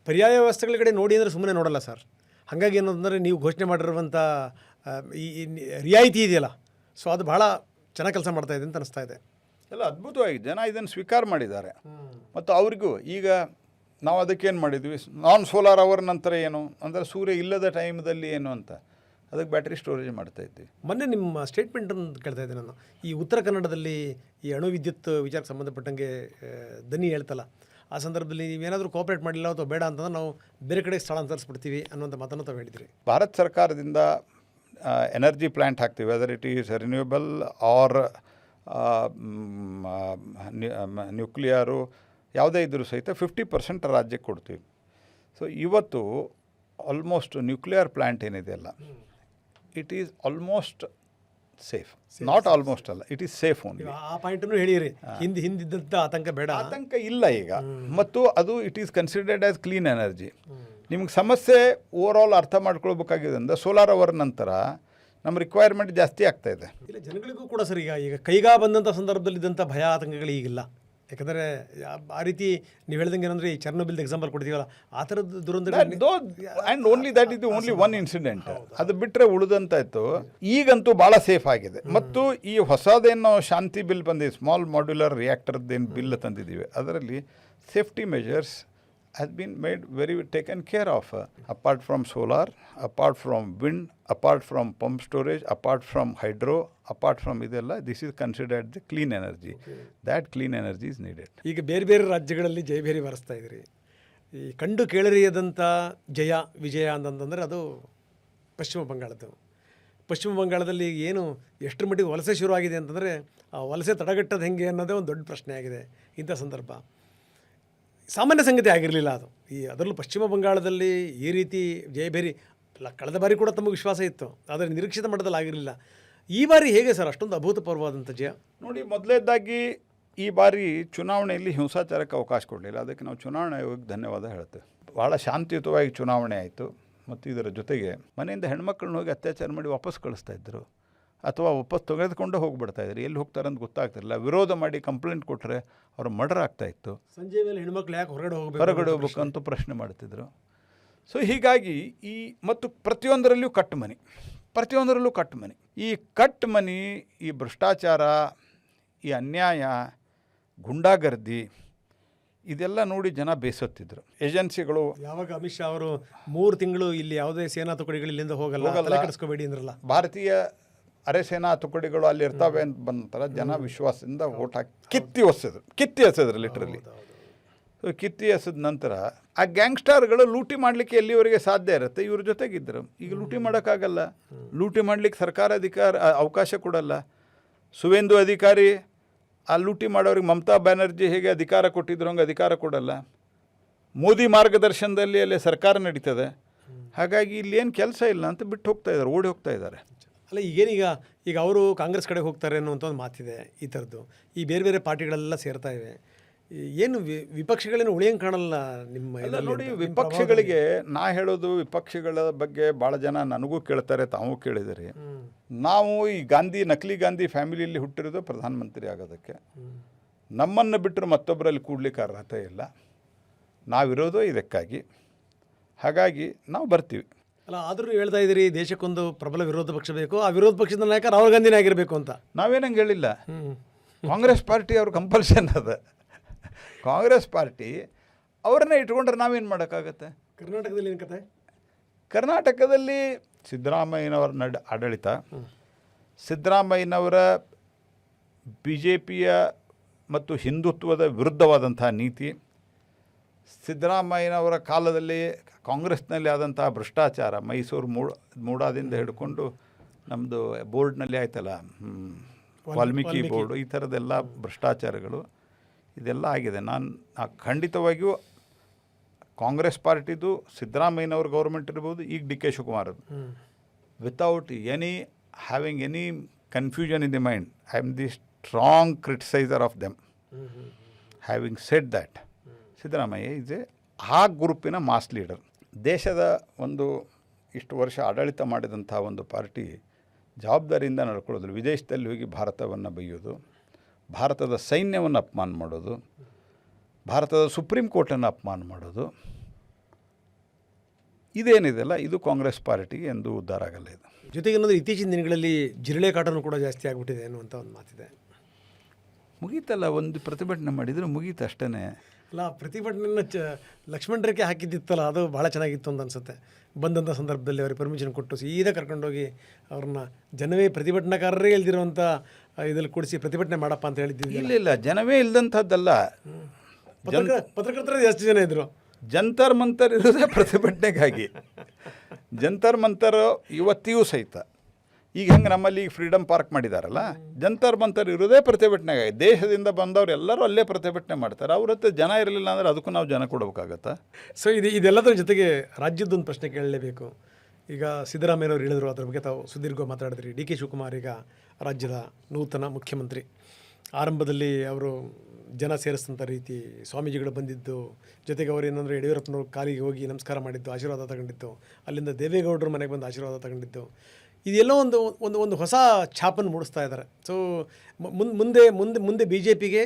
ಪರ್ಯಾಯ ವ್ಯವಸ್ಥೆಗಳ ಕಡೆ ನೋಡಿ ಅಂದರೆ ಸುಮ್ಮನೆ ನೋಡಲ್ಲ ಸರ್. ಹಾಗಾಗಿ ಏನಂದರೆ ನೀವು ಘೋಷಣೆ ಮಾಡಿರುವಂಥ ಈ ರಿಯಾಯಿತಿ ಇದೆಯಲ್ಲ, ಸೊ ಅದು ಭಾಳ ಚೆನ್ನಾಗಿ ಕೆಲಸ ಮಾಡ್ತಾಯಿದೆ ಅಂತ ಅನಿಸ್ತಾ ಇದೆ. ಎಲ್ಲ ಅದ್ಭುತವಾಗಿ ಜನ ಇದನ್ನು ಸ್ವೀಕಾರ ಮಾಡಿದ್ದಾರೆ. ಮತ್ತು ಅವ್ರಿಗೂ ಈಗ ನಾವು ಅದಕ್ಕೇನು ಮಾಡಿದ್ವಿ, ನಾನ್ ಸೋಲಾರ್ ಅವರ್ ನಂತರ ಏನು ಅಂದರೆ ಸೂರ್ಯ ಇಲ್ಲದ ಟೈಮ್ದಲ್ಲಿ ಏನು ಅಂತ ಅದಕ್ಕೆ ಬ್ಯಾಟ್ರಿ ಸ್ಟೋರೇಜ್ ಮಾಡ್ತಾಯಿದ್ವಿ. ಮೊನ್ನೆ ನಿಮ್ಮ ಸ್ಟೇಟ್ಮೆಂಟನ್ನು ಕೇಳ್ತಾ ಇದ್ದೆ ನಾನು. ಈ ಉತ್ತರ ಕನ್ನಡದಲ್ಲಿ ಈ ಅಣು ವಿದ್ಯುತ್ ವಿಚಾರಕ್ಕೆ ಸಂಬಂಧಪಟ್ಟಂಗೆ ದನಿ ಹೇಳ್ತಲ್ಲ, ಆ ಸಂದರ್ಭದಲ್ಲಿ ನೀವೇನಾದರೂ ಕೋಆಪ್ರೇಟ್ ಮಾಡಿಲ್ಲ ಅಥವಾ ಬೇಡ ಅಂತಂದ್ರೆ ನಾವು ಬೇರೆ ಕಡೆ ಸ್ಥಳಾಂತರಿಸ್ಬಿಡ್ತೀವಿ ಅನ್ನುವಂಥ ಮಾತನ್ನು ತಾವು ಹೇಳಿದ್ರಿ. ಭಾರತ ಸರ್ಕಾರದಿಂದ ಎನರ್ಜಿ ಪ್ಲ್ಯಾಂಟ್ ಹಾಕ್ತೀವಿ, whether it is renewable or nuclear ಯಾವುದೇ ಇದ್ದರೂ ಸಹಿತ 50% ರಾಜ್ಯಕ್ಕೆ ಕೊಡ್ತೀವಿ. ಸೊ ಇವತ್ತು ಆಲ್ಮೋಸ್ಟ್ ನ್ಯೂಕ್ಲಿಯರ್ ಪ್ಲ್ಯಾಂಟ್ ಏನಿದೆಯಲ್ಲ, it is almost safe. Not almost ಅಲ್ಲ, ಇಟ್ ಈಸ್ ಸೇಫ್ ಓನ್ಲಿ. ಆ ಪಾಯಿಂಟನ್ನು ಹೇಳಿರಿ, ಹಿಂದಿದ್ದಂಥ ಆತಂಕ ಬೇಡ, ಆತಂಕ ಇಲ್ಲ ಈಗ. ಮತ್ತು ಅದು it is considered as clean energy. ನಿಮ್ಗೆ ಸಮಸ್ಯೆ ಓವರಾಲ್ ಅರ್ಥ ಮಾಡ್ಕೊಳ್ಬೇಕಾಗಿದೆ ಅಂದರೆ ಸೋಲಾರ್ ಅವರ್ ನಂತರ ನಮ್ಮ ರಿಕ್ವೈರ್ಮೆಂಟ್ ಜಾಸ್ತಿ ಆಗ್ತಾಯಿದೆ. ಇಲ್ಲ, ಜನಗಳಿಗೂ ಕೂಡ ಸರ್ ಈಗ ಕೈಗಾ ಬಂದಂಥ ಸಂದರ್ಭದಲ್ಲಿದ್ದಂಥ ಭಯ ಆತಂಕಗಳು ಈಗಿಲ್ಲ. ಯಾಕಂದರೆ ಆ ರೀತಿ ನೀವು ಹೇಳ್ದಂಗೆ ಏನಂದರೆ ಈ ಚರ್ನೋಬಿಲ್ ಎಕ್ಸಾಂಪಲ್ ಕೊಡ್ತೀವಲ್ಲ, ಆ ಥರದ್ದು ದುರಂತ. And only that is only one incident. ಅದು ಬಿಟ್ಟರೆ ಉಳಿದಂತಾಯಿತು. ಈಗಂತೂ ಭಾಳ ಸೇಫ್ ಆಗಿದೆ. ಮತ್ತು ಈ ಹೊಸದೇನೋ ಶಾಂತಿ ಬಿಲ್ ಬಂದಿದೆ, ಸ್ಮಾಲ್ ಮಾಡ್ಯುಲರ್ ರಿಯಾಕ್ಟರ್ದೇನು ಬಿಲ್ ತಂದಿದ್ದೀವಿ, ಅದರಲ್ಲಿ safety measures has been made very taken care of. Apart from solar, apart from wind, apart from pump storage, apart from hydro, apart from ಇದೆಲ್ಲ, this is considered the clean energy. That clean energy is needed. ಈಗ ಬೇರೆ ಬೇರೆ ರಾಜ್ಯಗಳಲ್ಲಿ ಜಯಭೇರಿ ಬರೆಸ್ತಾ ಇದ್ರಿ. ಈ ಕಂಡು ಕೇಳರಿಯದಂಥ ವಿಜಯ ಅಂತಂದರೆ ಅದು ಪಶ್ಚಿಮ ಬಂಗಾಳದ್ದು. ಪಶ್ಚಿಮ ಬಂಗಾಳದಲ್ಲಿ ಏನು ಎಷ್ಟರ ಮಟ್ಟಿಗೆ ವಲಸೆ ಶುರುವಾಗಿದೆ ಅಂತಂದರೆ ಆ ವಲಸೆ ತಡೆಗಟ್ಟೋದು ಹೆಂಗೆ ಅನ್ನೋದೇ ಒಂದು ದೊಡ್ಡ ಪ್ರಶ್ನೆ ಆಗಿದೆ. ಇಂಥ ಸಂದರ್ಭ ಸಾಮಾನ್ಯ ಸಂಗತಿ ಆಗಿರಲಿಲ್ಲ ಅದು. ಅದರಲ್ಲೂ ಪಶ್ಚಿಮ ಬಂಗಾಳದಲ್ಲಿ ಈ ರೀತಿ ಜಯಭೇರಿ ಕಳೆದ ಬಾರಿ ಕೂಡ ತಮಗೆ ವಿಶ್ವಾಸ ಇತ್ತು, ಆದರೆ ನಿರೀಕ್ಷಿತ ಮಟ್ಟದಲ್ಲಿ ಆಗಿರಲಿಲ್ಲ. ಈ ಬಾರಿ ಹೇಗೆ ಸರ್ ಅಷ್ಟೊಂದು ಅಭೂತಪೂರ್ವವಾದಂಥ ಜಯ? ನೋಡಿ, ಮೊದಲನೇದಾಗಿ ಈ ಬಾರಿ ಚುನಾವಣೆಯಲ್ಲಿ ಹಿಂಸಾಚಾರಕ್ಕೆ ಅವಕಾಶ ಕೊಡಲಿಲ್ಲ. ಅದಕ್ಕೆ ನಾವು ಚುನಾವಣಾ ಆಯೋಗಕ್ಕೆ ಧನ್ಯವಾದ ಹೇಳ್ತೇವೆ. ಭಾಳ ಶಾಂತಿಯುತವಾಗಿ ಚುನಾವಣೆ ಆಯಿತು. ಮತ್ತು ಇದರ ಜೊತೆಗೆ ಮನೆಯಿಂದ ಹೆಣ್ಮಕ್ಳನ್ನ ಹೋಗಿ ಅತ್ಯಾಚಾರ ಮಾಡಿ ವಾಪಸ್ ಕಳಿಸ್ತಾ ಇದ್ದರು, ಅಥವಾ ವಾಪಸ್ ತೆಗೆದುಕೊಂಡು ಹೋಗಿಬಿಡ್ತಾಯಿದ್ರು. ಎಲ್ಲಿ ಹೋಗ್ತಾರೆ ಅಂತ ಗೊತ್ತಾಗ್ತಿರಲಿಲ್ಲ. ವಿರೋಧ ಮಾಡಿ ಕಂಪ್ಲೇಂಟ್ ಕೊಟ್ಟರೆ ಅವ್ರ ಮರ್ಡರ್ ಆಗ್ತಾಯಿತ್ತು. ಸಂಜೆ ಮೇಲೆ ಹೆಣ್ಮಕ್ಳು ಯಾಕೆ ಹೊರಗಡೆ ಹೋಗ್ಬೇಕಂತ ಪ್ರಶ್ನೆ ಮಾಡ್ತಿದ್ರು. ಸೊ ಹೀಗಾಗಿ ಮತ್ತು ಪ್ರತಿಯೊಂದರಲ್ಲೂ ಕಟ್ ಮನಿ, ಈ ಕಟ್ ಮನಿ, ಈ ಭ್ರಷ್ಟಾಚಾರ, ಈ ಅನ್ಯಾಯ, ಗುಂಡಾಗರ್ದಿ, ಇದೆಲ್ಲ ನೋಡಿ ಜನ ಬೇಸತ್ತಿದ್ರು. ಏಜೆನ್ಸಿಗಳು ಯಾವಾಗ ಅಮಿತ್ ಶಾ ಅವರು 3 ತಿಂಗಳು ಇಲ್ಲಿ ಯಾವುದೇ ಸೇನಾ ತುಕಡಿಗಳು ಇಲ್ಲಿಂದ ಹೋಗಲ್ಲ ಕೆಡಿಸ್ಕೋಬೇಡಿ ಅಂದ್ರಲ್ಲ, ಭಾರತೀಯ ಅರೆ ಸೇನಾ ತುಕಡಿಗಳು ಅಲ್ಲಿ ಇರ್ತಾವೆ ಅಂತ ಬಂದ ನಂತರ ಜನ ವಿಶ್ವಾಸದಿಂದ ಓಟ್ ಹಾಕಿ ಕಿತ್ತಿ ಎಸೆದ್ರು ಲಿಟ್ರಲಿ. ಸೊ ಕಿತ್ತಿ ಎಸೆದ ನಂತರ ಆ ಗ್ಯಾಂಗ್ಸ್ಟರ್ಗಳು ಲೂಟಿ ಮಾಡಲಿಕ್ಕೆ ಎಲ್ಲಿವರೆಗೆ ಸಾಧ್ಯ ಇರುತ್ತೆ, ಇವ್ರ ಜೊತೆಗಿದ್ದರು. ಈಗ ಲೂಟಿ ಮಾಡೋಕ್ಕಾಗಲ್ಲ, ಲೂಟಿ ಮಾಡಲಿಕ್ಕೆ ಸರ್ಕಾರ ಅವಕಾಶ ಕೊಡಲ್ಲ. ಸುವೇಂದು ಅಧಿಕಾರಿ ಆ ಲೂಟಿ ಮಾಡೋರಿಗೆ ಮಮತಾ ಬ್ಯಾನರ್ಜಿ ಹೇಗೆ ಅಧಿಕಾರ ಕೊಟ್ಟಿದ್ರು ಹಂಗೆ ಅಧಿಕಾರ ಕೊಡಲ್ಲ. ಮೋದಿ ಮಾರ್ಗದರ್ಶನದಲ್ಲಿ ಅಲ್ಲಿ ಸರ್ಕಾರ ನಡೀತದೆ. ಹಾಗಾಗಿ ಇಲ್ಲೇನು ಕೆಲಸ ಇಲ್ಲ ಅಂತ ಬಿಟ್ಟು ಓಡಿ ಹೋಗ್ತಾ ಇದ್ದಾರೆ. ಅಲ್ಲ ಈಗ ಅವರು ಕಾಂಗ್ರೆಸ್ ಕಡೆ ಹೋಗ್ತಾರೆ ಅನ್ನುವಂಥ ಒಂದು ಮಾತಿದೆ. ಈ ಥರದ್ದು ಈ ಬೇರೆ ಬೇರೆ ಪಾರ್ಟಿಗಳೆಲ್ಲ ಸೇರ್ತಾ ಇವೆ. ಏನು ವಿಪಕ್ಷಗಳೇನು ಉಳಿಯಂಗೆ ಕಾಣಲ್ಲ ನಿಮ್ಮ ಎಲ್ಲ ನೋಡಿ. ವಿಪಕ್ಷಗಳಿಗೆ ನಾ ಹೇಳೋದು, ವಿಪಕ್ಷಗಳ ಬಗ್ಗೆ ಭಾಳ ಜನ ನನಗೂ ಕೇಳ್ತಾರೆ, ತಾವು ಕೇಳಿದಿರಿ. ನಾವು ಈ ನಕಲಿ ಗಾಂಧಿ ಫ್ಯಾಮಿಲಿಯಲ್ಲಿ ಹುಟ್ಟಿರೋದು ಪ್ರಧಾನಮಂತ್ರಿ ಆಗೋದಕ್ಕೆ. ನಮ್ಮನ್ನು ಬಿಟ್ಟರು ಮತ್ತೊಬ್ಬರಲ್ಲಿ ಕೂಡ್ಲಿಕ್ಕೆ ಅರ್ಹತೆ ಇಲ್ಲ. ನಾವಿರೋದು ಇದಕ್ಕಾಗಿ. ಹಾಗಾಗಿ ನಾವು ಬರ್ತೀವಿ. ಅಲ್ಲ, ಆದರೂ ಹೇಳ್ತಾ ಇದ್ದೀರಿ ದೇಶಕ್ಕೊಂದು ಪ್ರಬಲ ವಿರೋಧ ಪಕ್ಷ ಬೇಕು, ಆ ವಿರೋಧ ಪಕ್ಷದ ನಾಯಕ ರಾಹುಲ್ ಗಾಂಧಿನೇ ಆಗಿರಬೇಕು ಅಂತ. ನಾವೇನಂಗೆ ಹೇಳಿಲ್ಲ. ಕಾಂಗ್ರೆಸ್ ಪಾರ್ಟಿ ಅವ್ರ ಕಂಪಲ್ಷನ್ ಅದ. ಕಾಂಗ್ರೆಸ್ ಪಾರ್ಟಿ ಅವ್ರನ್ನೇ ಇಟ್ಕೊಂಡ್ರೆ ನಾವೇನು ಮಾಡೋಕ್ಕಾಗತ್ತೆ. ಕರ್ನಾಟಕದಲ್ಲಿ ಏನು ಕತೆ? ಕರ್ನಾಟಕದಲ್ಲಿ ಸಿದ್ದರಾಮಯ್ಯನವರ ಆಡಳಿತ, ಸಿದ್ದರಾಮಯ್ಯನವರ BJPಯ ಮತ್ತು ಹಿಂದುತ್ವದ ವಿರುದ್ಧವಾದಂಥ ನೀತಿ, ಸಿದ್ದರಾಮಯ್ಯನವರ ಕಾಲದಲ್ಲಿ ಕಾಂಗ್ರೆಸ್ನಲ್ಲಿ ಆದಂಥ ಭ್ರಷ್ಟಾಚಾರ, ಮೈಸೂರು ಮೂಡಾದಿಂದ ಹಿಡ್ಕೊಂಡು ನಮ್ಮದು ಬೋರ್ಡ್ನಲ್ಲಿ ಆಯ್ತಲ್ಲ, ವಾಲ್ಮೀಕಿ ಬೋರ್ಡು, ಈ ಥರದ್ದೆಲ್ಲ ಭ್ರಷ್ಟಾಚಾರಗಳು ಇದೆಲ್ಲ ಆಗಿದೆ. ನಾನು ಖಂಡಿತವಾಗಿಯೂ ಕಾಂಗ್ರೆಸ್ ಪಾರ್ಟಿದು, ಸಿದ್ದರಾಮಯ್ಯನವ್ರ ಗೌರ್ಮೆಂಟ್ ಇರ್ಬೋದು, ಈಗ DK ಶಿವಕುಮಾರದು, without having any confusion in the mind, I am the strong criticiser of them. Having said that, Siddaramaiah is a ಗ್ರೂಪಿನ ಮಾಸ್ ಲೀಡರ್. ದೇಶದ ಇಷ್ಟು ವರ್ಷ ಆಡಳಿತ ಮಾಡಿದಂಥ ಒಂದು ಪಾರ್ಟಿ ಜವಾಬ್ದಾರಿಯಿಂದ ನಡ್ಕೊಳ್ಳೋದು. ವಿದೇಶದಲ್ಲಿ ಹೋಗಿ ಭಾರತವನ್ನು ಬೈಯೋದು, ಭಾರತದ ಸೈನ್ಯವನ್ನು ಅಪಮಾನ ಮಾಡೋದು, ಭಾರತದ ಸುಪ್ರೀಂ ಕೋರ್ಟನ್ನು ಅಪಮಾನ ಮಾಡೋದು, ಇದೇನಿದೆಯಲ್ಲ ಇದು ಕಾಂಗ್ರೆಸ್ ಪಾರ್ಟಿಗೆ ಎಂದೂ ಉದ್ಧಾರ ಆಗಲ್ಲ. ಇದು ಜೊತೆಗೆ ಏನಂದರೆ ಇತ್ತೀಚಿನ ದಿನಗಳಲ್ಲಿ ಜಿರಳೆ ಕಾಟನೂ ಕೂಡ ಜಾಸ್ತಿ ಆಗಿಬಿಟ್ಟಿದೆ ಅನ್ನುವಂಥ ಒಂದು ಮಾತಿದೆ. ಮುಗೀತಲ್ಲ, ಒಂದು ಪ್ರತಿಭಟನೆ ಮಾಡಿದರೆ ಮುಗೀತು ಅಷ್ಟೇ. ಅಲ್ಲ, ಪ್ರತಿಭಟನೆಯನ್ನು ಲಕ್ಷ್ಮಣ ರೇಖೆ ಹಾಕಿದ್ದಿತ್ತಲ್ಲ, ಅದು ಭಾಳ ಚೆನ್ನಾಗಿತ್ತು ಅಂತ ಅನಿಸುತ್ತೆ. ಬಂದಂಥ ಸಂದರ್ಭದಲ್ಲಿ ಅವ್ರಿಗೆ ಪರ್ಮಿಷನ್ ಕೊಟ್ಟು ಸೀದಾ ಕರ್ಕೊಂಡೋಗಿ ಅವ್ರನ್ನ ಜನವೇ ಪ್ರತಿಭಟನಾಕಾರರೇ ಇಲ್ದಿರುವಂಥ ಇದರಲ್ಲಿ ಕೂಡಿಸಿ ಪ್ರತಿಭಟನೆ ಮಾಡಪ್ಪ ಅಂತ ಹೇಳಿದ್ದೀವಿ. ಇಲ್ಲ, ಜನವೇ ಇಲ್ದಂಥದ್ದಲ್ಲ, ಪತ್ರಕರ್ತರು ಜಾಸ್ತಿ ಜನ ಇದ್ದರು. ಜಂತರ್ ಮಂತರ್ ಇರೋದೇ ಪ್ರತಿಭಟನೆಗಾಗಿ. ಜಂತರ್ ಮಂತರ್ ಇವತ್ತಿಯೂ ಸಹಿತ ಈಗ ಹೆಂಗೆ ನಮ್ಮಲ್ಲಿ ಈಗ ಫ್ರೀಡಮ್ ಪಾರ್ಕ್ ಮಾಡಿದಾರಲ್ಲ, ಜಂತರ್ ಮಂತರ್ ಇರೋದೇ ಪ್ರತಿಭಟನೆಗಾಗಿ. ದೇಶದಿಂದ ಬಂದವರು ಎಲ್ಲರೂ ಅಲ್ಲೇ ಪ್ರತಿಭಟನೆ ಮಾಡ್ತಾರೆ. ಅವ್ರ ಹತ್ರ ಜನ ಇರಲಿಲ್ಲ ಅಂದರೆ ಅದಕ್ಕೂ ನಾವು ಜನ ಕೊಡಬೇಕಾಗತ್ತಾ? ಸೊ ಇದೆಲ್ಲದರ ಜೊತೆಗೆ ರಾಜ್ಯದ್ದೊಂದು ಪ್ರಶ್ನೆ ಕೇಳಲೇಬೇಕು. ಈಗ ಸಿದ್ದರಾಮಯ್ಯನವರು ಹೇಳಿದ್ರು, ಅದ್ರ ಬಗ್ಗೆ ತಾವು ಸುದೀರ್ಘ ಮಾತಾಡಿದ್ರಿ. DK ಶಿವಕುಮಾರ್ ಈಗ ರಾಜ್ಯದ ನೂತನ ಮುಖ್ಯಮಂತ್ರಿ. ಆರಂಭದಲ್ಲಿ ಅವರು ಜನ ಸೇರಿಸಿದಂಥ ರೀತಿ, ಸ್ವಾಮೀಜಿಗಳು ಬಂದಿದ್ದು, ಜೊತೆಗೆ ಅವರು ಏನಂದರೆ ಯಡಿಯೂರಪ್ಪನವ್ರ ಕಾಲಿಗೆ ಹೋಗಿ ನಮಸ್ಕಾರ ಮಾಡಿದ್ದು, ಆಶೀರ್ವಾದ ತಗೊಂಡಿದ್ದು, ಅಲ್ಲಿಂದ ದೇವೇಗೌಡರ ಮನೆಗೆ ಬಂದು ಆಶೀರ್ವಾದ ತಗೊಂಡಿದ್ದು, ಇದೆಲ್ಲ ಒಂದು ಹೊಸ ಛಾಪನ್ನು ಮೂಡಿಸ್ತಾ ಇದ್ದಾರೆ. ಸೊ ಮುಂದೆ BJPಗೆ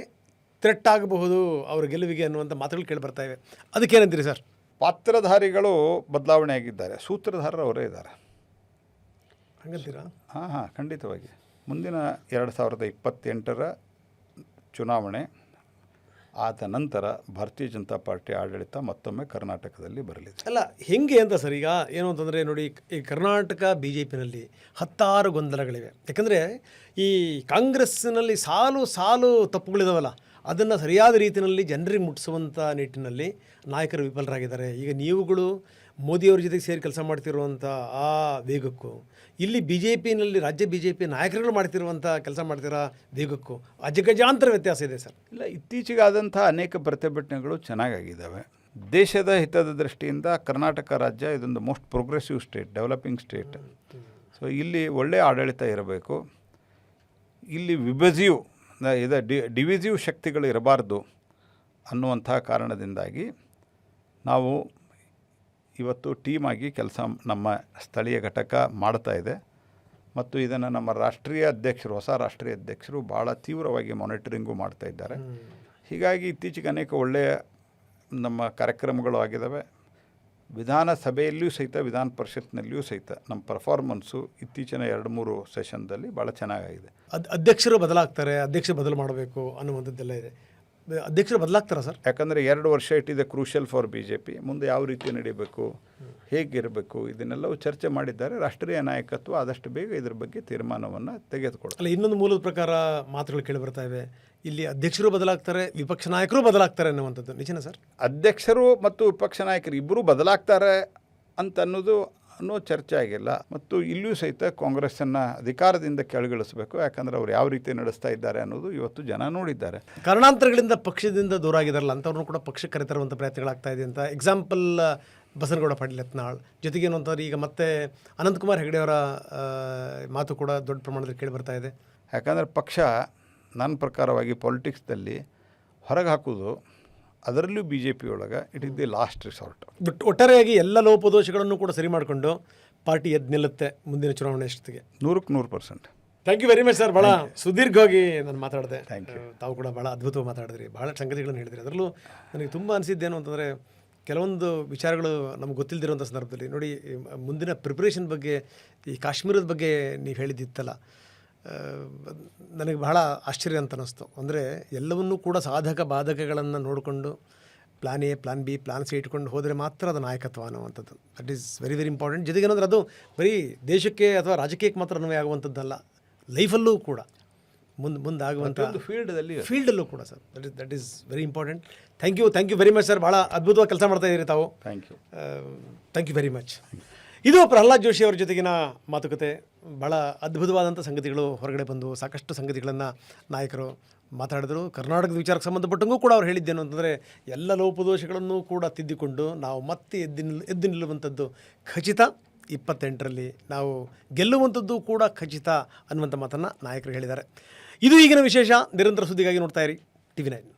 ಥ್ರೆಟ್ ಆಗಬಹುದು ಅವ್ರ ಗೆಲುವಿಗೆ ಅನ್ನುವಂಥ ಮಾತುಗಳು ಕೇಳಿ ಬರ್ತಾ ಇವೆ. ಅದಕ್ಕೇನಂತೀರಿ ಸರ್? ಪಾತ್ರಧಾರಿಗಳು ಬದಲಾವಣೆ ಆಗಿದ್ದಾರೆ, ಸೂತ್ರಧಾರರು ಅವರೇ ಇದ್ದಾರೆ. ಹಂಗಂತೀರಾ? ಹಾಂ, ಖಂಡಿತವಾಗಿ. ಮುಂದಿನ 2028ರ ಚುನಾವಣೆ ಆದ ನಂತರ ಭಾರತೀಯ ಜನತಾ ಪಾರ್ಟಿ ಆಡಳಿತ ಮತ್ತೊಮ್ಮೆ ಕರ್ನಾಟಕದಲ್ಲಿ ಬರಲಿದೆ. ಅಲ್ಲ, ಹೆಂಗೆ ಅಂತ ಸರ್? ಈಗ ಏನು ಅಂತಂದರೆ ನೋಡಿ, ಈ ಕರ್ನಾಟಕ BJPನಲ್ಲಿ 10 ಗೊಂದಲಗಳಿವೆ. ಯಾಕಂದರೆ ಈ ಕಾಂಗ್ರೆಸ್ಸಿನಲ್ಲಿ ಸಾಲು ತಪ್ಪುಗಳಿದಾವಲ್ಲ, ಅದನ್ನು ಸರಿಯಾದ ರೀತಿಯಲ್ಲಿ ಜನರಿಗೆ ಮುಟ್ಟಿಸುವಂಥ ನಿಟ್ಟಿನಲ್ಲಿ ನಾಯಕರು ವಿಫಲರಾಗಿದ್ದಾರೆ. ಈಗ ನೀವುಗಳು ಮೋದಿಯವ್ರ ಜೊತೆಗೆ ಸೇರಿ ಕೆಲಸ ಮಾಡ್ತಿರುವಂಥ ಆ ವೇಗಕ್ಕೂ, ಇಲ್ಲಿ BJPನಲ್ಲಿ ರಾಜ್ಯ BJP ನಾಯಕರುಗಳು ಮಾಡ್ತಿರುವಂಥ ಕೆಲಸ ಮಾಡ್ತಿರೋ ವೇಗಕ್ಕೂ ಅಜಗಜಾಂತರ ವ್ಯತ್ಯಾಸ ಇದೆ ಸರ್. ಇಲ್ಲ, ಇತ್ತೀಚೆಗಾದಂಥ ಅನೇಕ ಪ್ರತಿಭಟನೆಗಳು ಚೆನ್ನಾಗಿದ್ದಾವೆ. ದೇಶದ ಹಿತದ ದೃಷ್ಟಿಯಿಂದ ಕರ್ನಾಟಕ ರಾಜ್ಯ ಇದೊಂದು most progressive state, developing state. So ಇಲ್ಲಿ ಒಳ್ಳೆಯ ಆಡಳಿತ ಇರಬೇಕು. ಇಲ್ಲಿ ಡಿವಿಸಿವ್ ಶಕ್ತಿಗಳು ಇರಬಾರ್ದು ಅನ್ನುವಂಥ ಕಾರಣದಿಂದಾಗಿ ನಾವು ಇವತ್ತು ಟೀಮ್ ಆಗಿ ಕೆಲಸ ನಮ್ಮ ಸ್ಥಳೀಯ ಘಟಕ ಮಾಡ್ತಾ ಇದೆ ಮತ್ತು ಇದನ್ನು ನಮ್ಮ ರಾಷ್ಟ್ರೀಯ ಅಧ್ಯಕ್ಷರು, ಹೊಸ ರಾಷ್ಟ್ರೀಯ ಅಧ್ಯಕ್ಷರು ಭಾಳ ತೀವ್ರವಾಗಿ ಮಾನಿಟರಿಂಗು ಮಾಡ್ತಾ ಇದ್ದಾರೆ. ಹೀಗಾಗಿ ಇತ್ತೀಚೆಗೆ ಅನೇಕ ಒಳ್ಳೆಯ ನಮ್ಮ ಕಾರ್ಯಕ್ರಮಗಳು ಆಗಿದ್ದಾವೆ. ವಿಧಾನಸಭೆಯಲ್ಲಿಯೂ ಸಹಿತ, ವಿಧಾನ ಪರಿಷತ್ನಲ್ಲಿಯೂ ಸಹಿತ ನಮ್ಮ ಪರ್ಫಾರ್ಮೆನ್ಸು ಇತ್ತೀಚಿನ 2-3 ಸೆಷನ್ದಲ್ಲಿ ಭಾಳ ಚೆನ್ನಾಗಾಗಿದೆ. ಅಧ್ಯಕ್ಷರು ಬದಲಾಗ್ತಾರೆ, ಅಧ್ಯಕ್ಷರು ಬದಲು ಮಾಡಬೇಕು ಅನ್ನುವಂಥದ್ದೆಲ್ಲ ಇದೆ. ಅಧ್ಯಕ್ಷರು ಬದಲಾಗ್ತಾರಾ ಸರ್? ಯಾಕಂದರೆ 2 ವರ್ಷ ಇಟ್ ಇದೆ ಕ್ರೂಷಿಯಲ್ ಫಾರ್ BJP. ಮುಂದೆ ಯಾವ ರೀತಿ ನಡೀಬೇಕು, ಹೇಗಿರಬೇಕು, ಇದನ್ನೆಲ್ಲವೂ ಚರ್ಚೆ ಮಾಡಿದ್ದಾರೆ. ರಾಷ್ಟ್ರೀಯ ನಾಯಕತ್ವ ಆದಷ್ಟು ಬೇಗ ಇದ್ರ ಬಗ್ಗೆ ತೀರ್ಮಾನವನ್ನು ತೆಗೆದುಕೊಳ್ಳುತ್ತೆ. ಅಲ್ಲ, ಇನ್ನೊಂದು ಮೂಲದ ಪ್ರಕಾರ ಮಾತುಗಳು ಕೇಳಿ ಬರ್ತಾ ಇವೆ, ಇಲ್ಲಿ ಅಧ್ಯಕ್ಷರು ಬದಲಾಗ್ತಾರೆ, ವಿಪಕ್ಷ ನಾಯಕರು ಬದಲಾಗ್ತಾರೆ ಅನ್ನುವಂಥದ್ದು ನಿಜನಾ ಸರ್? ಅಧ್ಯಕ್ಷರು ಮತ್ತು ವಿಪಕ್ಷ ನಾಯಕರು ಇಬ್ಬರೂ ಬದಲಾಗ್ತಾರೆ ಅಂತ ಅನ್ನೋ ಚರ್ಚೆ ಆಗಿಲ್ಲ. ಮತ್ತು ಇಲ್ಲಿಯೂ ಸಹಿತ ಕಾಂಗ್ರೆಸ್ಸನ್ನು ಅಧಿಕಾರದಿಂದ ಕೆಳಗಿಳಿಸಬೇಕು. ಯಾಕಂದರೆ ಅವ್ರು ಯಾವ ರೀತಿ ನಡೆಸ್ತಾ ಇದ್ದಾರೆ ಅನ್ನೋದು ಇವತ್ತು ಜನ ನೋಡಿದ್ದಾರೆ. ಕಾರಣಾಂತರಗಳಿಂದ ಪಕ್ಷದಿಂದ ದೂರ ಆಗಿದ್ದಾರಲ್ಲ ಅಂಥವ್ರನ್ನೂ ಕೂಡ ಪಕ್ಷಕ್ಕೆ ಕರೆತರುವಂಥ ಪ್ರಯತ್ನಗಳಾಗ್ತಾ ಇದೆ ಅಂತ. ಎಕ್ಸಾಂಪಲ್ ಬಸನಗೌಡ ಪಾಟೀಲ್ ಯತ್ನಾಳ್ ಜೊತೆಗೆ ಏನು ಅಂತಂದ್ರೆ ಈಗ ಮತ್ತೆ ಅನಂತಕುಮಾರ್ ಹೆಗಡೆಯವರ ಮಾತು ಕೂಡ ದೊಡ್ಡ ಪ್ರಮಾಣದಲ್ಲಿ ಕೇಳಿ ಬರ್ತಾ ಇದೆ. ಯಾಕಂದರೆ ಪಕ್ಷ ನನ್ನ ಪ್ರಕಾರವಾಗಿ ಪಾಲಿಟಿಕ್ಸ್ದಲ್ಲಿ ಹೊರಗೆ ಹಾಕೋದು, ಅದರಲ್ಲೂ BJP ಒಳಗೆ it is the last resort. But ಒಟ್ಟಾರೆಯಾಗಿ ಎಲ್ಲ ಲೋಪದೋಷಗಳನ್ನು ಕೂಡ ಸರಿ ಮಾಡಿಕೊಂಡು ಪಾರ್ಟಿ ಎದ್ದು ನಿಲ್ಲುತ್ತೆ ಮುಂದಿನ ಚುನಾವಣೆ ಅಷ್ಟೊತ್ತಿಗೆ. 100% thank you very much sir. ಭಾಳ ಸುದೀರ್ಘವಾಗಿ ನಾನು ಮಾತಾಡಿದೆ. Thank you. ತಾವು ಕೂಡ ಭಾಳ ಅದ್ಭುತವಾಗಿ ಮಾತಾಡಿದ್ರಿ, ಭಾಳ ಸಂಗತಿಗಳನ್ನು ಹೇಳಿದ್ರಿ. ಅದರಲ್ಲೂ ನನಗೆ ತುಂಬ ಅನಿಸಿದ್ದೇನು ಅಂತಂದರೆ, ಕೆಲವೊಂದು ವಿಚಾರಗಳು ನಮ್ಗೆ ಗೊತ್ತಿಲ್ಲದಿರುವಂಥ ಸಂದರ್ಭದಲ್ಲಿ ನೋಡಿ, ಮುಂದಿನ ಪ್ರಿಪ್ರೇಷನ್ ಬಗ್ಗೆ, ಈ ಕಾಶ್ಮೀರದ ಬಗ್ಗೆ ನೀವು ಹೇಳಿದ್ದಿತ್ತಲ್ಲ, ನನಗೆ ಬಹಳ ಆಶ್ಚರ್ಯ ಅಂತ ಅನ್ನಿಸ್ತು. ಅಂದರೆ ಎಲ್ಲವನ್ನೂ ಕೂಡ ಸಾಧಕ ಬಾಧಕಗಳನ್ನು ನೋಡಿಕೊಂಡು plan A, plan B, plan C ಇಟ್ಕೊಂಡು ಹೋದರೆ ಮಾತ್ರ ಅದು ನಾಯಕತ್ವ ಅನ್ನುವಂಥದ್ದು. That is very very important. ಜೊತೆಗೆ ಏನಂದ್ರೆ ಅದು ಬರೀ ದೇಶಕ್ಕೆ ಅಥವಾ ರಾಜಕೀಯಕ್ಕೆ ಮಾತ್ರ ಅನ್ವಯ ಆಗುವಂಥದ್ದಲ್ಲ, ಲೈಫಲ್ಲೂ ಕೂಡ ಮುಂದೆ ಆಗುವಂಥ ಫೀಲ್ಡಲ್ಲೂ ಕೂಡ sir. That is very important. Thank you very much sir. ಭಾಳ ಅದ್ಭುತವಾಗಿ ಕೆಲಸ ಮಾಡ್ತಾ ಇದ್ದೀರಿ ತಾವು. Thank you very much. ಇದು ಪ್ರಹ್ಲಾದ್ ಜೋಶಿ ಅವರ ಜೊತೆಗಿನ ಮಾತುಕತೆ. ಭಾಳ ಅದ್ಭುತವಾದಂಥ ಸಂಗತಿಗಳು ಹೊರಗಡೆ ಬಂದು, ಸಾಕಷ್ಟು ಸಂಗತಿಗಳನ್ನು ನಾಯಕರು ಮಾತಾಡಿದರು. ಕರ್ನಾಟಕದ ವಿಚಾರಕ್ಕೆ ಸಂಬಂಧಪಟ್ಟಂಗೂ ಕೂಡ ಅವ್ರು ಹೇಳಿದ್ದೇನು ಅಂತಂದರೆ, ಎಲ್ಲ ಲೋಪದೋಷಗಳನ್ನು ಕೂಡ ತಿದ್ದಿಕೊಂಡು ನಾವು ಮತ್ತೆ ಎದ್ದು ನಿಲ್ಲುವಂಥದ್ದು ಖಚಿತ. 28ರಲ್ಲಿ ನಾವು ಗೆಲ್ಲುವಂಥದ್ದು ಕೂಡ ಖಚಿತ ಅನ್ನುವಂಥ ಮಾತನ್ನು ನಾಯಕರು ಹೇಳಿದ್ದಾರೆ. ಇದು ಈಗಿನ ವಿಶೇಷ. ನಿರಂತರ ಸುದ್ದಿಗಾಗಿ ನೋಡ್ತಾ ಇರಿ TV9.